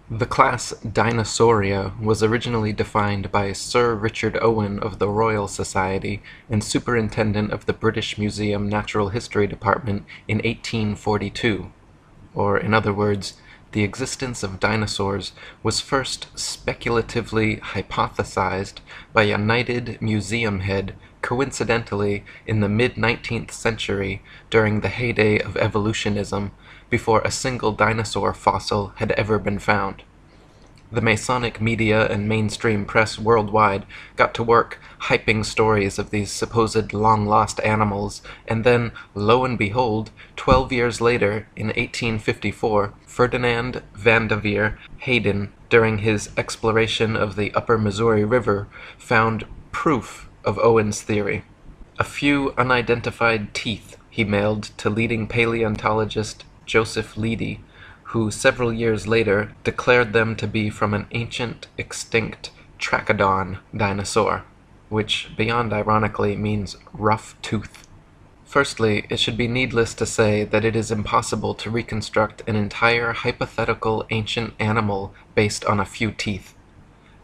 The class Dinosauria was originally defined by Sir Richard Owen of the Royal Society and Superintendent of the British Museum Natural History Department in 1842, or in other words, the existence of dinosaurs was first speculatively hypothesized by a knighted museum head coincidentally in the mid-19th century during the heyday of evolutionism, before a single dinosaur fossil had ever been found. The Masonic media and mainstream press worldwide got to work hyping stories of these supposed long-lost animals, and then, lo and behold, 12 years later, in 1854, Ferdinand van de Veer Hayden, during his exploration of the upper Missouri River, found proof of Owen's theory. A few unidentified teeth he mailed to leading paleontologist Joseph Leidy, who several years later declared them to be from an ancient, extinct Trachodon dinosaur, which, beyond ironically, means rough tooth. Firstly, it should be needless to say that it is impossible to reconstruct an entire hypothetical ancient animal based on a few teeth.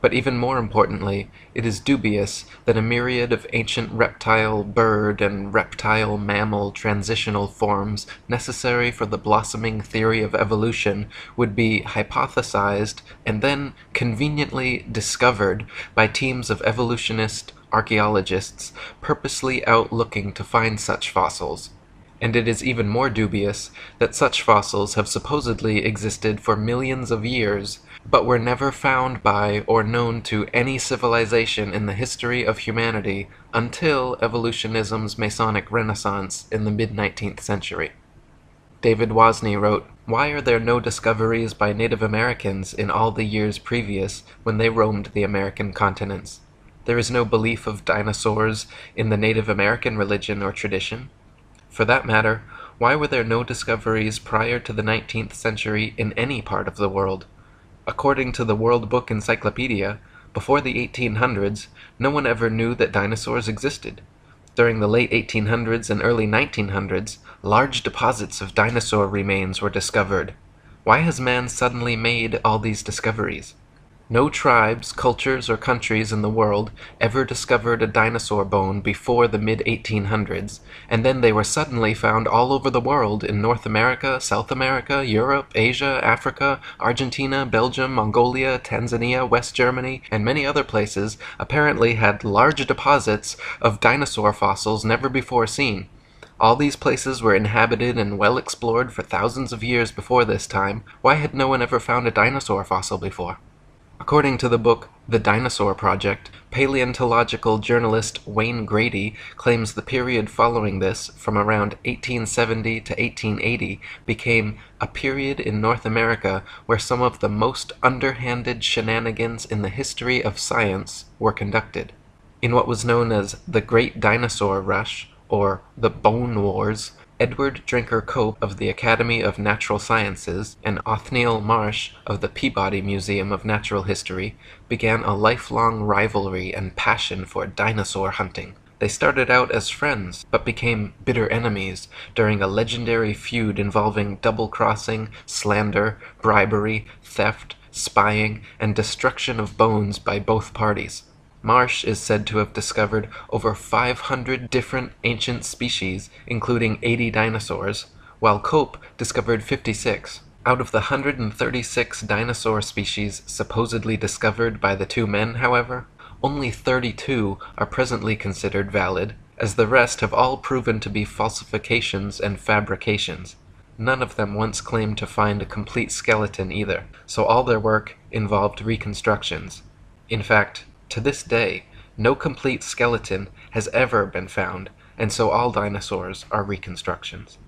But even more importantly, it is dubious that a myriad of ancient reptile, bird, and reptile mammal transitional forms necessary for the blossoming theory of evolution would be hypothesized and then conveniently discovered by teams of evolutionist archaeologists purposely out looking to find such fossils. And it is even more dubious that such fossils have supposedly existed for millions of years, but were never found by or known to any civilization in the history of humanity until evolutionism's Masonic Renaissance in the mid-19th century. David Wozni wrote, "Why are there no discoveries by Native Americans in all the years previous when they roamed the American continents? There is no belief of dinosaurs in the Native American religion or tradition. For that matter, why were there no discoveries prior to the 19th century in any part of the world? According to the World Book Encyclopedia, before the 1800s, no one ever knew that dinosaurs existed. During the late 1800s and early 1900s, large deposits of dinosaur remains were discovered. Why has man suddenly made all these discoveries? No tribes, cultures, or countries in the world ever discovered a dinosaur bone before the mid-1800s, and then they were suddenly found all over the world in North America, South America, Europe, Asia, Africa, Argentina, Belgium, Mongolia, Tanzania, West Germany, and many other places apparently had large deposits of dinosaur fossils never before seen. All these places were inhabited and well explored for thousands of years before this time. Why had no one ever found a dinosaur fossil before?" According to the book The Dinosaur Project, paleontological journalist Wayne Grady claims the period following this, from around 1870 to 1880, became a period in North America where some of the most underhanded shenanigans in the history of science were conducted. In what was known as the Great Dinosaur Rush, or the Bone Wars, Edward Drinker Cope of the Academy of Natural Sciences and Othniel Marsh of the Peabody Museum of Natural History began a lifelong rivalry and passion for dinosaur hunting. They started out as friends, but became bitter enemies during a legendary feud involving double-crossing, slander, bribery, theft, spying, and destruction of bones by both parties. Marsh is said to have discovered over 500 different ancient species, including 80 dinosaurs, while Cope discovered 56. Out of the 136 dinosaur species supposedly discovered by the two men, however, only 32 are presently considered valid, as the rest have all proven to be falsifications and fabrications. None of them once claimed to find a complete skeleton either, so all their work involved reconstructions. In fact, to this day, no complete skeleton has ever been found, and so all dinosaurs are reconstructions.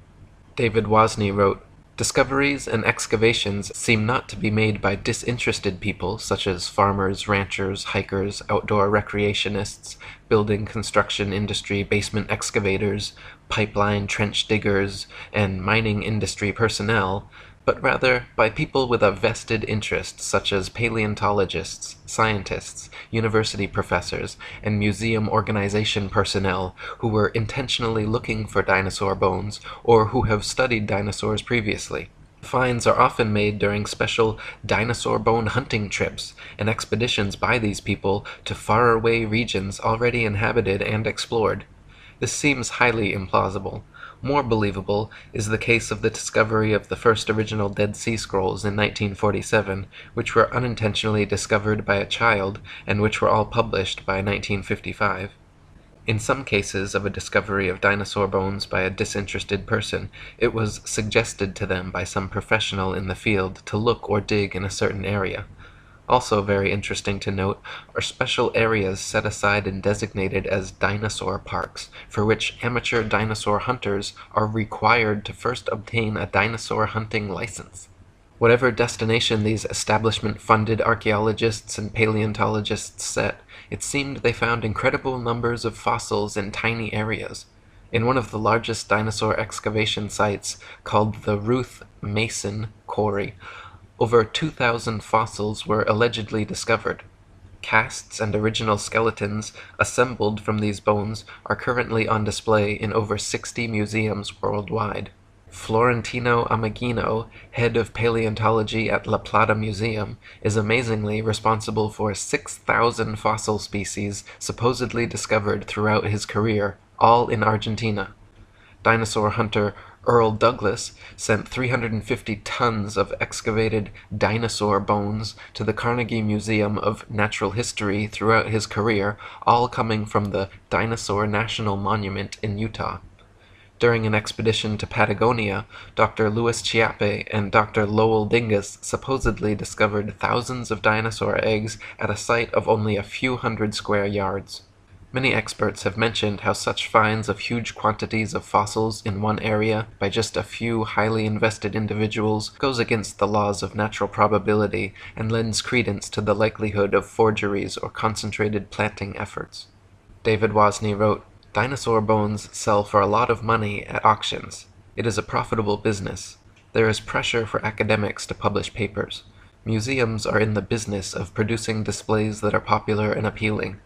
David Wozni wrote, "Discoveries and excavations seem not to be made by disinterested people such as farmers, ranchers, hikers, outdoor recreationists, building construction industry basement excavators, pipeline trench diggers, and mining industry personnel, but rather by people with a vested interest such as paleontologists, scientists, university professors, and museum organization personnel who were intentionally looking for dinosaur bones or who have studied dinosaurs previously. Finds are often made during special dinosaur bone hunting trips and expeditions by these people to faraway regions already inhabited and explored. This seems highly implausible. More believable is the case of the discovery of the first original Dead Sea Scrolls in 1947, which were unintentionally discovered by a child and which were all published by 1955. In some cases of a discovery of dinosaur bones by a disinterested person, it was suggested to them by some professional in the field to look or dig in a certain area. Also very interesting to note are special areas set aside and designated as dinosaur parks, for which amateur dinosaur hunters are required to first obtain a dinosaur hunting license. Whatever destination these establishment-funded archaeologists and paleontologists set, it seemed they found incredible numbers of fossils in tiny areas. In one of the largest dinosaur excavation sites, called the Ruth Mason Quarry, over 2,000 fossils were allegedly discovered. Casts and original skeletons assembled from these bones are currently on display in over 60 museums worldwide. Florentino Ameghino, head of paleontology at La Plata Museum, is amazingly responsible for 6,000 fossil species supposedly discovered throughout his career, all in Argentina. Dinosaur hunter Earl Douglas sent 350 tons of excavated dinosaur bones to the Carnegie Museum of Natural History throughout his career, all coming from the Dinosaur National Monument in Utah. During an expedition to Patagonia, Dr. Louis Chiappe and Dr. Lowell Dingus supposedly discovered thousands of dinosaur eggs at a site of only a few hundred square yards. Many experts have mentioned how such finds of huge quantities of fossils in one area by just a few highly invested individuals goes against the laws of natural probability and lends credence to the likelihood of forgeries or concentrated planting efforts. David Wozni wrote, "Dinosaur bones sell for a lot of money at auctions. It is a profitable business. There is pressure for academics to publish papers. Museums are in the business of producing displays that are popular and appealing.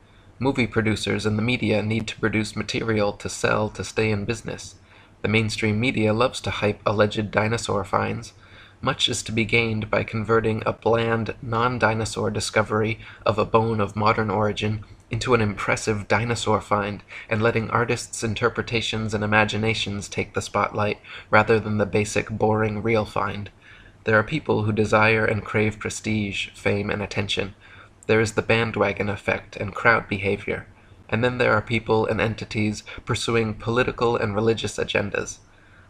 Movie producers and the media need to produce material to sell to stay in business. The mainstream media loves to hype alleged dinosaur finds. Much is to be gained by converting a bland, non-dinosaur discovery of a bone of modern origin into an impressive dinosaur find, and letting artists' interpretations and imaginations take the spotlight, rather than the basic, boring, real find. There are people who desire and crave prestige, fame, and attention. There is the bandwagon effect and crowd behavior. And then there are people and entities pursuing political and religious agendas.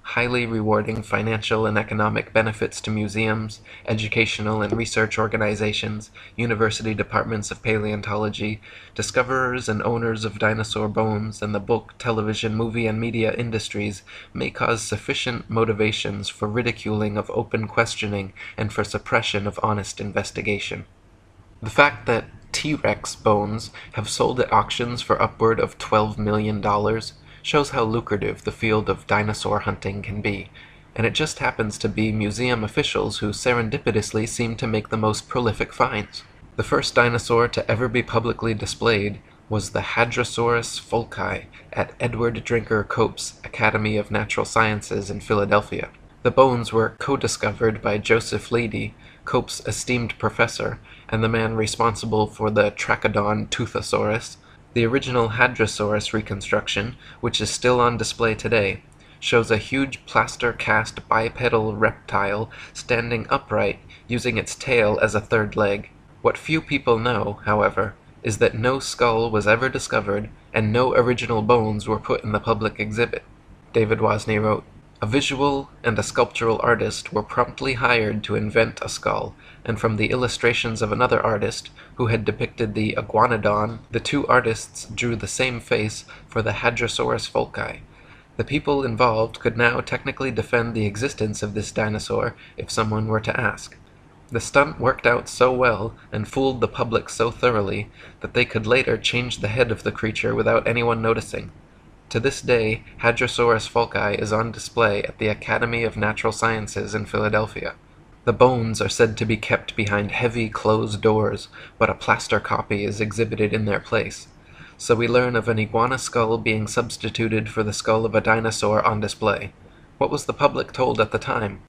Highly rewarding financial and economic benefits to museums, educational and research organizations, university departments of paleontology, discoverers and owners of dinosaur bones, and the book, television, movie, and media industries may cause sufficient motivations for ridiculing of open questioning and for suppression of honest investigation. The fact that T-Rex bones have sold at auctions for upward of $12 million shows how lucrative the field of dinosaur hunting can be, and it just happens to be museum officials who serendipitously seem to make the most prolific finds. The first dinosaur to ever be publicly displayed was the Hadrosaurus folci at Edward Drinker Cope's Academy of Natural Sciences in Philadelphia. The bones were co-discovered by Joseph Leidy, Cope's esteemed professor, and the man responsible for the Trachodon Toothosaurus. The original Hadrosaurus reconstruction, which is still on display today, shows a huge plaster-cast bipedal reptile standing upright, using its tail as a third leg. What few people know, however, is that no skull was ever discovered, and no original bones were put in the public exhibit. David Wozni wrote, "A visual and a sculptural artist were promptly hired to invent a skull, and from the illustrations of another artist, who had depicted the iguanodon, the two artists drew the same face for the Hadrosaurus folci. The people involved could now technically defend the existence of this dinosaur if someone were to ask. The stunt worked out so well and fooled the public so thoroughly that they could later change the head of the creature without anyone noticing. To this day, Hadrosaurus folci is on display at the Academy of Natural Sciences in Philadelphia. The bones are said to be kept behind heavy closed doors, but a plaster copy is exhibited in their place. So we learn of an iguana skull being substituted for the skull of a dinosaur on display. What was the public told at the time?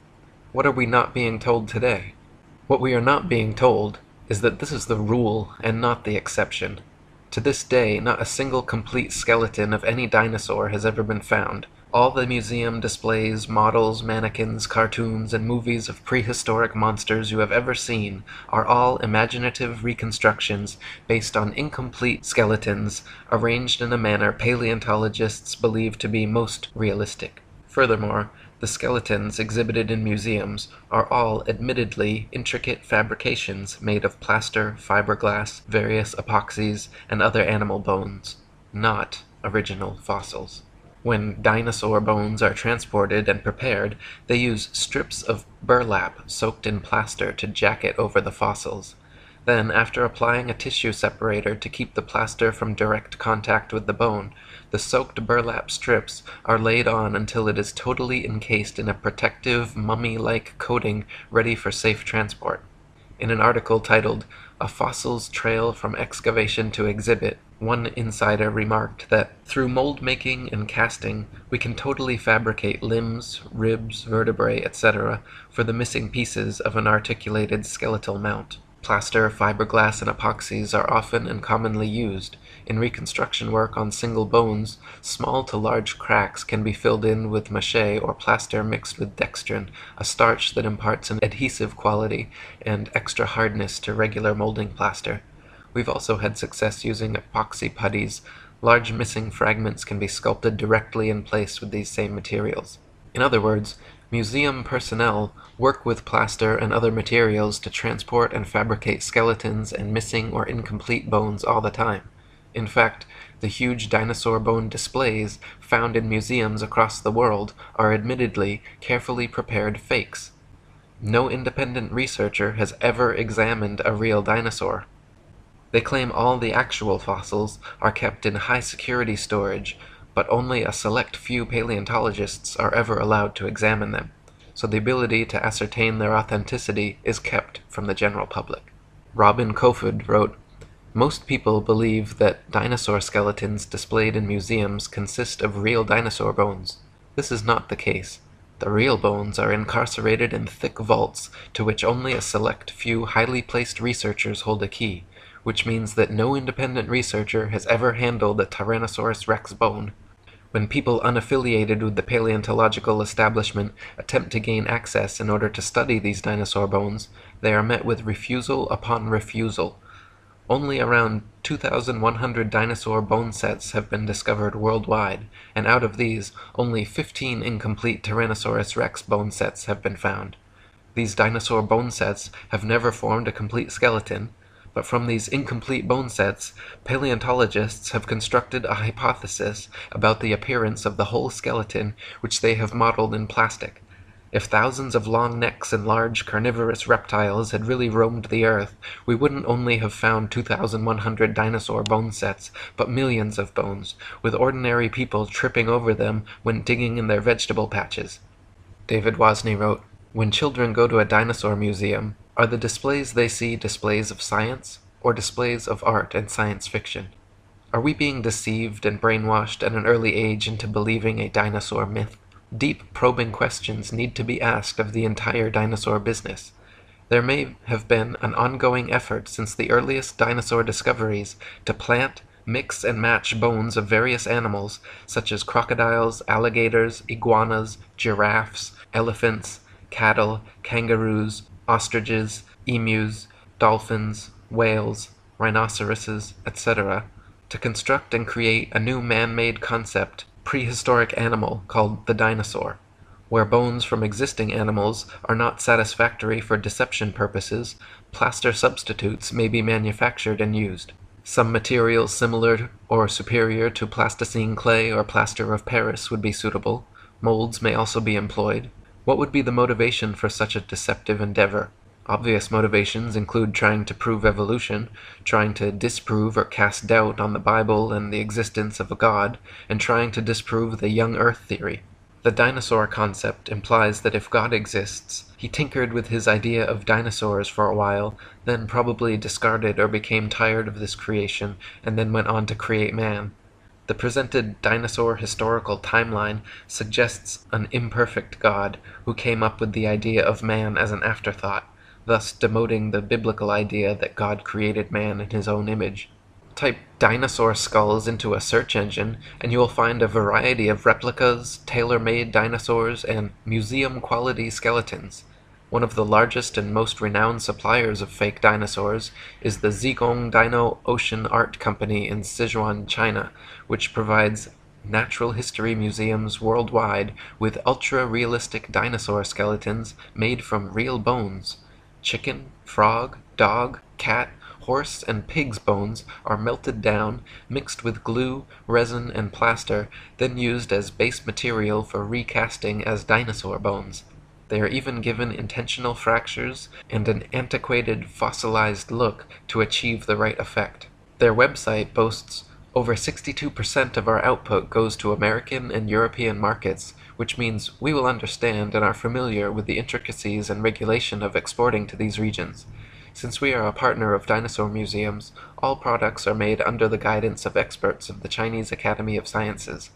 What are we not being told today? What we are not being told is that this is the rule and not the exception. To this day, not a single complete skeleton of any dinosaur has ever been found. All the museum displays, models, mannequins, cartoons, and movies of prehistoric monsters you have ever seen are all imaginative reconstructions based on incomplete skeletons arranged in a manner paleontologists believe to be most realistic. Furthermore, the skeletons exhibited in museums are all admittedly intricate fabrications made of plaster, fiberglass, various epoxies, and other animal bones, not original fossils. When dinosaur bones are transported and prepared, they use strips of burlap soaked in plaster to jacket over the fossils. Then, after applying a tissue separator to keep the plaster from direct contact with the bone, the soaked burlap strips are laid on until it is totally encased in a protective, mummy-like coating ready for safe transport. In an article titled, "A Fossil's Trail from Excavation to Exhibit," one insider remarked that, "Through mold making and casting, we can totally fabricate limbs, ribs, vertebrae, etc. for the missing pieces of an articulated skeletal mount." Plaster, fiberglass, and epoxies are often and commonly used. In reconstruction work on single bones, small to large cracks can be filled in with mache or plaster mixed with dextrin, a starch that imparts an adhesive quality and extra hardness to regular molding plaster. We've also had success using epoxy putties. Large missing fragments can be sculpted directly in place with these same materials. In other words, museum personnel work with plaster and other materials to transport and fabricate skeletons and missing or incomplete bones all the time. In fact, the huge dinosaur bone displays found in museums across the world are admittedly carefully prepared fakes. No independent researcher has ever examined a real dinosaur. They claim all the actual fossils are kept in high-security storage, but only a select few paleontologists are ever allowed to examine them, so the ability to ascertain their authenticity is kept from the general public. Robin Kofod wrote, "Most people believe that dinosaur skeletons displayed in museums consist of real dinosaur bones. This is not the case. The real bones are incarcerated in thick vaults to which only a select few highly placed researchers hold a key, which means that no independent researcher has ever handled a Tyrannosaurus rex bone. When people unaffiliated with the paleontological establishment attempt to gain access in order to study these dinosaur bones, they are met with refusal upon refusal. Only around 2,100 dinosaur bone sets have been discovered worldwide, and out of these, only 15 incomplete Tyrannosaurus rex bone sets have been found. These dinosaur bone sets have never formed a complete skeleton, but from these incomplete bone sets, paleontologists have constructed a hypothesis about the appearance of the whole skeleton which they have modeled in plastic. If thousands of long necks and large carnivorous reptiles had really roamed the earth, we wouldn't only have found 2,100 dinosaur bone sets, but millions of bones, with ordinary people tripping over them when digging in their vegetable patches." David Wozni wrote, "When children go to a dinosaur museum, are the displays they see displays of science, or displays of art and science fiction? Are we being deceived and brainwashed at an early age into believing a dinosaur myth? Deep, probing questions need to be asked of the entire dinosaur business. There may have been an ongoing effort since the earliest dinosaur discoveries to plant, mix, and match bones of various animals, such as crocodiles, alligators, iguanas, giraffes, elephants, cattle, kangaroos, ostriches, emus, dolphins, whales, rhinoceroses, etc., to construct and create a new man-made concept, prehistoric animal called the dinosaur. Where bones from existing animals are not satisfactory for deception purposes, plaster substitutes may be manufactured and used. Some materials similar or superior to plasticine clay or plaster of Paris would be suitable. Molds may also be employed. What would be the motivation for such a deceptive endeavor? Obvious motivations include trying to prove evolution, trying to disprove or cast doubt on the Bible and the existence of a God, and trying to disprove the young Earth theory. The dinosaur concept implies that if God exists, he tinkered with his idea of dinosaurs for a while, then probably discarded or became tired of this creation, and then went on to create man. The presented dinosaur historical timeline suggests an imperfect God who came up with the idea of man as an afterthought, thus demoting the biblical idea that God created man in his own image. Type dinosaur skulls into a search engine, and you will find a variety of replicas, tailor-made dinosaurs, and museum-quality skeletons. One of the largest and most renowned suppliers of fake dinosaurs is the Zigong Dino Ocean Art Company in Sichuan, China, which provides natural history museums worldwide with ultra-realistic dinosaur skeletons made from real bones. Chicken, frog, dog, cat, horse, and pig's bones are melted down, mixed with glue, resin, and plaster, then used as base material for recasting as dinosaur bones. They are even given intentional fractures and an antiquated, fossilized look to achieve the right effect. Their website boasts over 62% of our output goes to American and European markets, which means we will understand and are familiar with the intricacies and regulation of exporting to these regions. Since we are a partner of dinosaur museums, all products are made under the guidance of experts of the Chinese Academy of Sciences.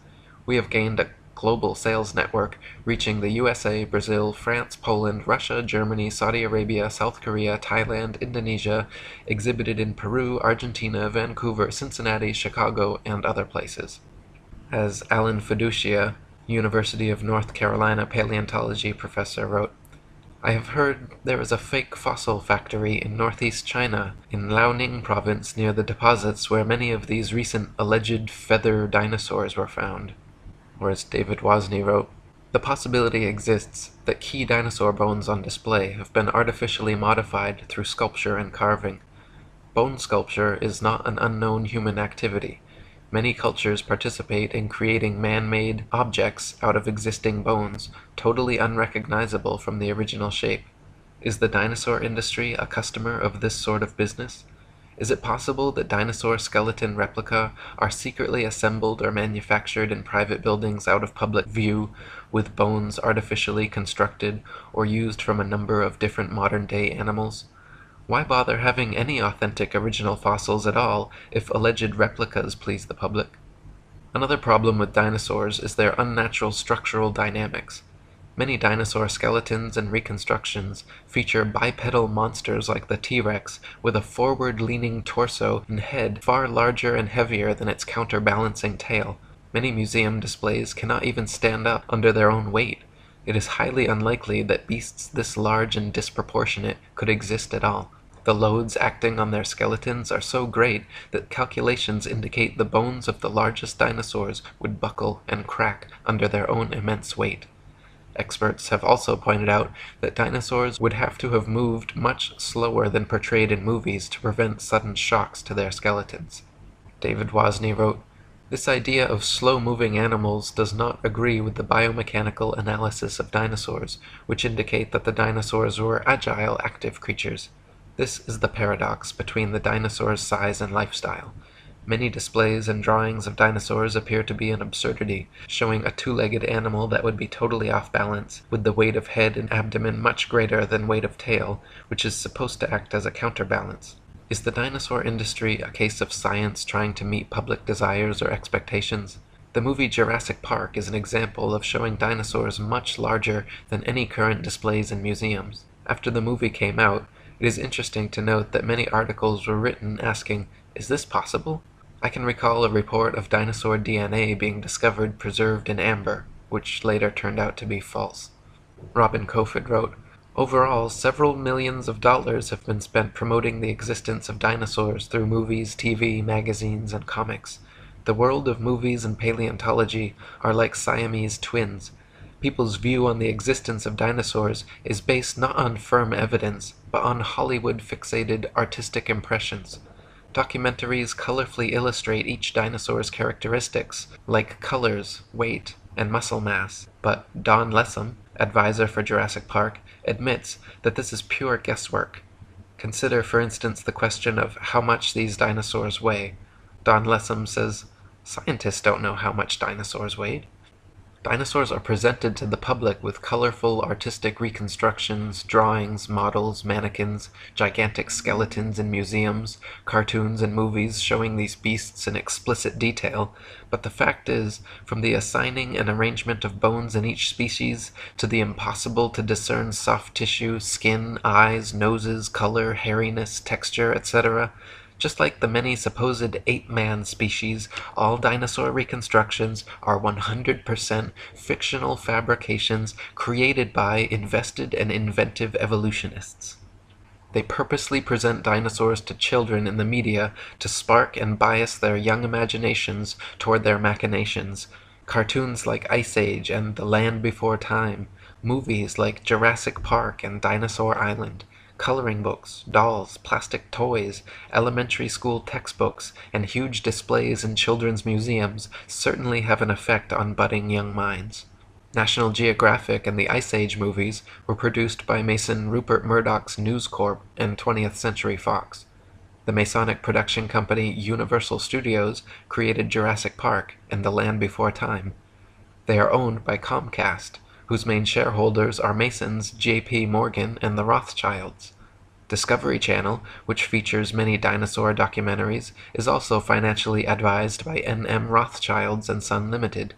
We have gained a global sales network reaching the USA, Brazil, France, Poland, Russia, Germany, Saudi Arabia, South Korea, Thailand, Indonesia, exhibited in Peru, Argentina, Vancouver, Cincinnati, Chicago, and other places. As Alan Fiducia, University of North Carolina paleontology professor, wrote, I have heard there is a fake fossil factory in northeast China, in Liaoning province near the deposits where many of these recent alleged feather dinosaurs were found. Or as David Wozni wrote, the possibility exists that key dinosaur bones on display have been artificially modified through sculpture and carving. Bone sculpture is not an unknown human activity. Many cultures participate in creating man-made objects out of existing bones, totally unrecognizable from the original shape. Is the dinosaur industry a customer of this sort of business? Is it possible that dinosaur skeleton replica are secretly assembled or manufactured in private buildings out of public view, with bones artificially constructed or used from a number of different modern-day animals? Why bother having any authentic original fossils at all if alleged replicas please the public? Another problem with dinosaurs is their unnatural structural dynamics. Many dinosaur skeletons and reconstructions feature bipedal monsters like the T-Rex with a forward-leaning torso and head far larger and heavier than its counterbalancing tail. Many museum displays cannot even stand up under their own weight. It is highly unlikely that beasts this large and disproportionate could exist at all. The loads acting on their skeletons are so great that calculations indicate the bones of the largest dinosaurs would buckle and crack under their own immense weight. Experts have also pointed out that dinosaurs would have to have moved much slower than portrayed in movies to prevent sudden shocks to their skeletons. David Wozni wrote, this idea of slow-moving animals does not agree with the biomechanical analysis of dinosaurs, which indicate that the dinosaurs were agile, active creatures. This is the paradox between the dinosaur's size and lifestyle. Many displays and drawings of dinosaurs appear to be an absurdity, showing a two-legged animal that would be totally off balance, with the weight of head and abdomen much greater than weight of tail, which is supposed to act as a counterbalance. Is the dinosaur industry a case of science trying to meet public desires or expectations? The movie Jurassic Park is an example of showing dinosaurs much larger than any current displays in museums. After the movie came out, it is interesting to note that many articles were written asking, is this possible? I can recall a report of dinosaur DNA being discovered preserved in amber, which later turned out to be false. Robin Kofod wrote, overall, several millions of dollars have been spent promoting the existence of dinosaurs through movies, TV, magazines, and comics. The world of movies and paleontology are like Siamese twins. People's view on the existence of dinosaurs is based not on firm evidence, but on Hollywood-fixated artistic impressions. Documentaries colorfully illustrate each dinosaur's characteristics, like colors, weight, and muscle mass, but Don Lessam, advisor for Jurassic Park, admits that this is pure guesswork. Consider, for instance, the question of how much these dinosaurs weigh. Don Lessam says, scientists don't know how much dinosaurs weighed. Dinosaurs are presented to the public with colorful artistic reconstructions, drawings, models, mannequins, gigantic skeletons in museums, cartoons and movies showing these beasts in explicit detail, but the fact is, from the assigning and arrangement of bones in each species, to the impossible to discern soft tissue, skin, eyes, noses, color, hairiness, texture, etc., just like the many supposed ape-man species, all dinosaur reconstructions are 100% fictional fabrications created by invested and inventive evolutionists. They purposely present dinosaurs to children in the media to spark and bias their young imaginations toward their machinations. Cartoons like Ice Age and The Land Before Time, movies like Jurassic Park and Dinosaur Island, coloring books, dolls, plastic toys, elementary school textbooks, and huge displays in children's museums certainly have an effect on budding young minds. National Geographic and the Ice Age movies were produced by Mason Rupert Murdoch's News Corp and 20th Century Fox. The Masonic production company Universal Studios created Jurassic Park and The Land Before Time. They are owned by Comcast, whose main shareholders are Masons J.P. Morgan and the Rothschilds. Discovery Channel, which features many dinosaur documentaries, is also financially advised by N.M. Rothschilds and Son Limited.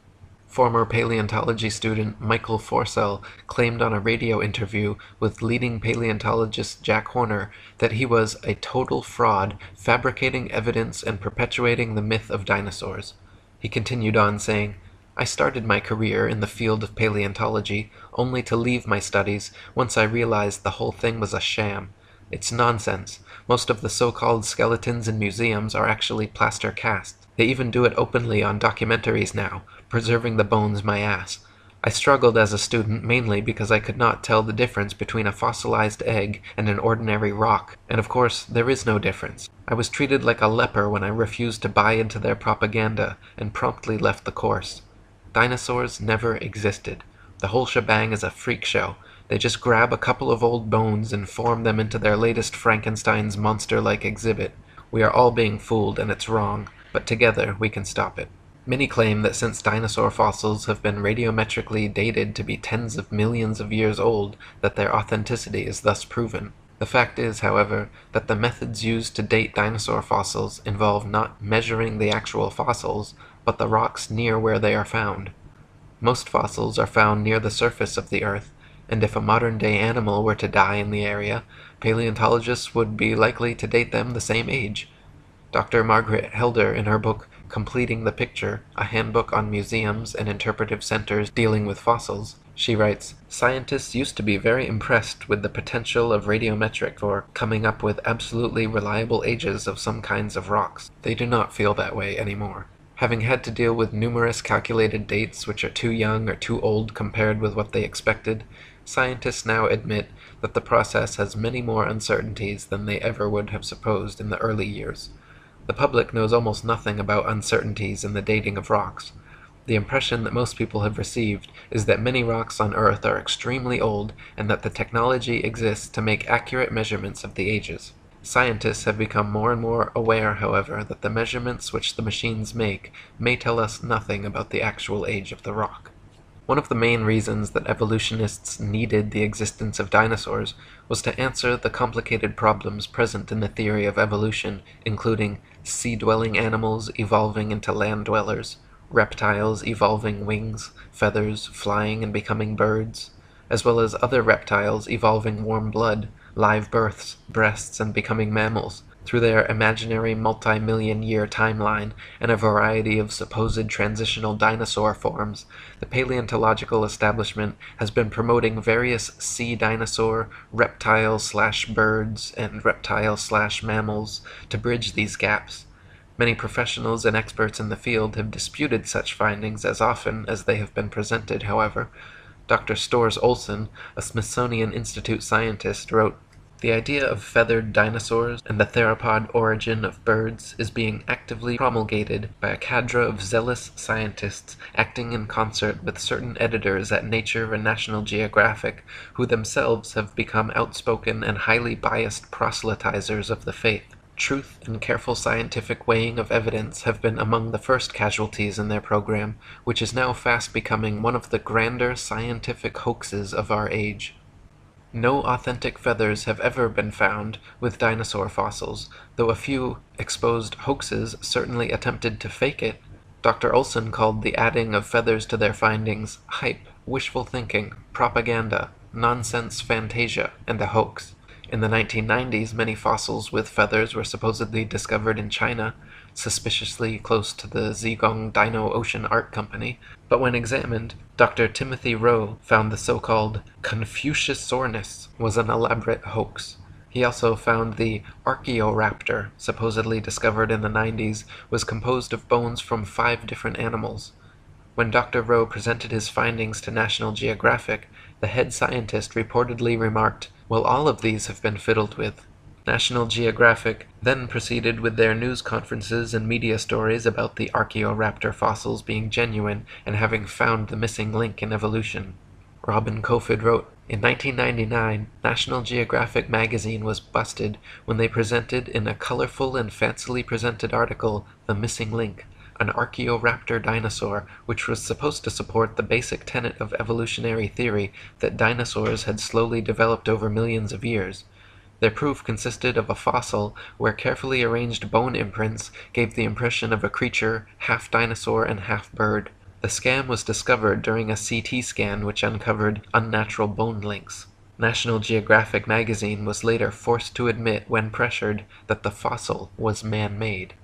Former paleontology student Michael Forsell claimed on a radio interview with leading paleontologist Jack Horner that he was a total fraud, fabricating evidence and perpetuating the myth of dinosaurs. He continued on saying, "I started my career in the field of paleontology only to leave my studies once I realized the whole thing was a sham. It's nonsense. Most of the so-called skeletons in museums are actually plaster casts. They even do it openly on documentaries now, preserving the bones my ass. I struggled as a student mainly because I could not tell the difference between a fossilized egg and an ordinary rock, and of course there is no difference. I was treated like a leper when I refused to buy into their propaganda and promptly left the course. Dinosaurs never existed. The whole shebang is a freak show. They just grab a couple of old bones and form them into their latest Frankenstein's monster-like exhibit. We are all being fooled and it's wrong, but together we can stop it." Many claim that since dinosaur fossils have been radiometrically dated to be tens of millions of years old, that their authenticity is thus proven. The fact is, however, that the methods used to date dinosaur fossils involve not measuring the actual fossils, but the rocks near where they are found. Most fossils are found near the surface of the Earth, and if a modern-day animal were to die in the area, paleontologists would be likely to date them the same age. Dr. Margaret Helder, in her book Completing the Picture, a handbook on museums and interpretive centers dealing with fossils, she writes, "Scientists used to be very impressed with the potential of radiometric for coming up with absolutely reliable ages of some kinds of rocks. They do not feel that way anymore. Having had to deal with numerous calculated dates which are too young or too old compared with what they expected, scientists now admit that the process has many more uncertainties than they ever would have supposed in the early years. The public knows almost nothing about uncertainties in the dating of rocks. The impression that most people have received is that many rocks on Earth are extremely old and that the technology exists to make accurate measurements of the ages. Scientists have become more and more aware, however, that the measurements which the machines make may tell us nothing about the actual age of the rock." One of the main reasons that evolutionists needed the existence of dinosaurs was to answer the complicated problems present in the theory of evolution, including sea-dwelling animals evolving into land dwellers, reptiles evolving wings, feathers, flying and becoming birds, as well as other reptiles evolving warm blood, live births, breasts, and becoming mammals, through their imaginary multi-million-year timeline and a variety of supposed transitional dinosaur forms. The paleontological establishment has been promoting various sea dinosaur, reptile/birds, and reptile/mammals to bridge these gaps. Many professionals and experts in the field have disputed such findings as often as they have been presented, however. Dr. Storrs Olson, a Smithsonian Institute scientist, wrote, "The idea of feathered dinosaurs and the theropod origin of birds is being actively promulgated by a cadre of zealous scientists acting in concert with certain editors at Nature and National Geographic, who themselves have become outspoken and highly biased proselytizers of the faith. Truth and careful scientific weighing of evidence have been among the first casualties in their program, which is now fast becoming one of the grander scientific hoaxes of our age. No authentic feathers have ever been found with dinosaur fossils, though a few exposed hoaxes certainly attempted to fake it. Dr. Olson called the adding of feathers to their findings hype, wishful thinking, propaganda, nonsense fantasia, and a hoax. In the 1990s, many fossils with feathers were supposedly discovered in China, suspiciously close to the Zhejiang Dino Ocean Art Company, but when examined, Dr. Timothy Rowe found the so-called Confuciusornis was an elaborate hoax. He also found the Archaeoraptor, supposedly discovered in the 90s, was composed of bones from 5 different animals. When Dr. Rowe presented his findings to National Geographic, the head scientist reportedly remarked, "Well, all of these have been fiddled with." National Geographic then proceeded with their news conferences and media stories about the Archaeoraptor fossils being genuine and having found the missing link in evolution. Robin Kofod wrote, "In 1999, National Geographic magazine was busted when they presented in a colorful and fancily presented article the missing link, an Archaeoraptor dinosaur, which was supposed to support the basic tenet of evolutionary theory that dinosaurs had slowly developed over millions of years. Their proof consisted of a fossil where carefully arranged bone imprints gave the impression of a creature half dinosaur and half bird. The scam was discovered during a CT scan which uncovered unnatural bone links. National Geographic magazine was later forced to admit, when pressured, that the fossil was man-made."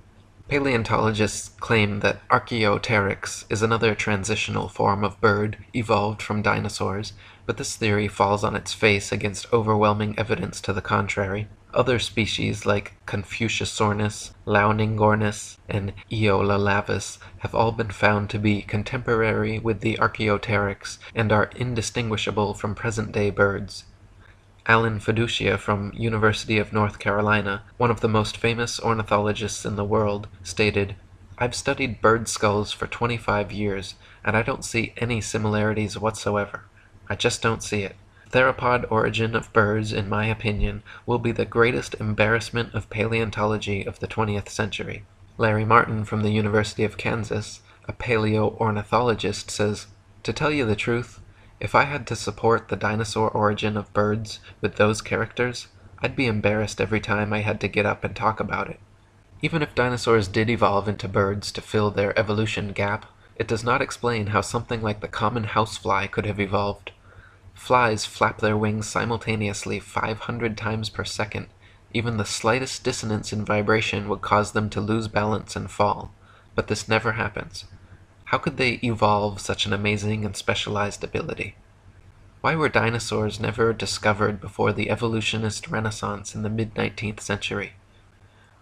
Paleontologists claim that Archaeopteryx is another transitional form of bird evolved from dinosaurs, but this theory falls on its face against overwhelming evidence to the contrary. Other species like Confuciusornis, Launingornis, and Eolalavis have all been found to be contemporary with the Archaeopteryx and are indistinguishable from present-day birds. Alan Fiducia from University of North Carolina, one of the most famous ornithologists in the world, stated, "I've studied bird skulls for 25 years, and I don't see any similarities whatsoever. I just don't see it. Theropod origin of birds, in my opinion, will be the greatest embarrassment of paleontology of the 20th century." Larry Martin from the University of Kansas, a paleoornithologist, says, "To tell you the truth, if I had to support the dinosaur origin of birds with those characters, I'd be embarrassed every time I had to get up and talk about it." Even if dinosaurs did evolve into birds to fill their evolution gap, it does not explain how something like the common housefly could have evolved. Flies flap their wings simultaneously 500 times per second. Even the slightest dissonance in vibration would cause them to lose balance and fall. But this never happens. How could they evolve such an amazing and specialized ability? Why were dinosaurs never discovered before the evolutionist renaissance in the mid-19th century?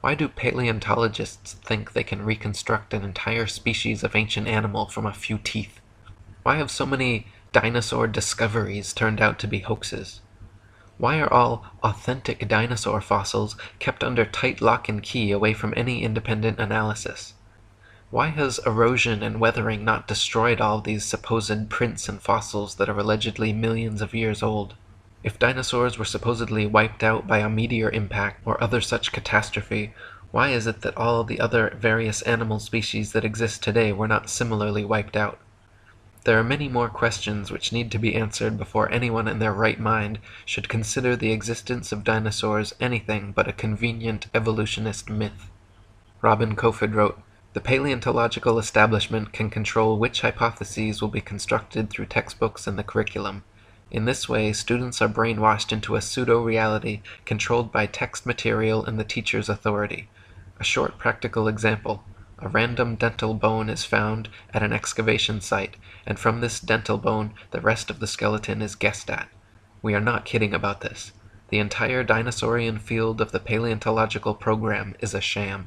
Why do paleontologists think they can reconstruct an entire species of ancient animal from a few teeth? Why have so many dinosaur discoveries turned out to be hoaxes? Why are all authentic dinosaur fossils kept under tight lock and key away from any independent analysis? Why has erosion and weathering not destroyed all these supposed prints and fossils that are allegedly millions of years old? If dinosaurs were supposedly wiped out by a meteor impact or other such catastrophe, why is it that all the other various animal species that exist today were not similarly wiped out? There are many more questions which need to be answered before anyone in their right mind should consider the existence of dinosaurs anything but a convenient evolutionist myth. Robin Kofod wrote, "The paleontological establishment can control which hypotheses will be constructed through textbooks and the curriculum. In this way, students are brainwashed into a pseudo-reality controlled by text material and the teacher's authority. A short practical example. A random dental bone is found at an excavation site, and from this dental bone, the rest of the skeleton is guessed at. We are not kidding about this. The entire dinosaurian field of the paleontological program is a sham."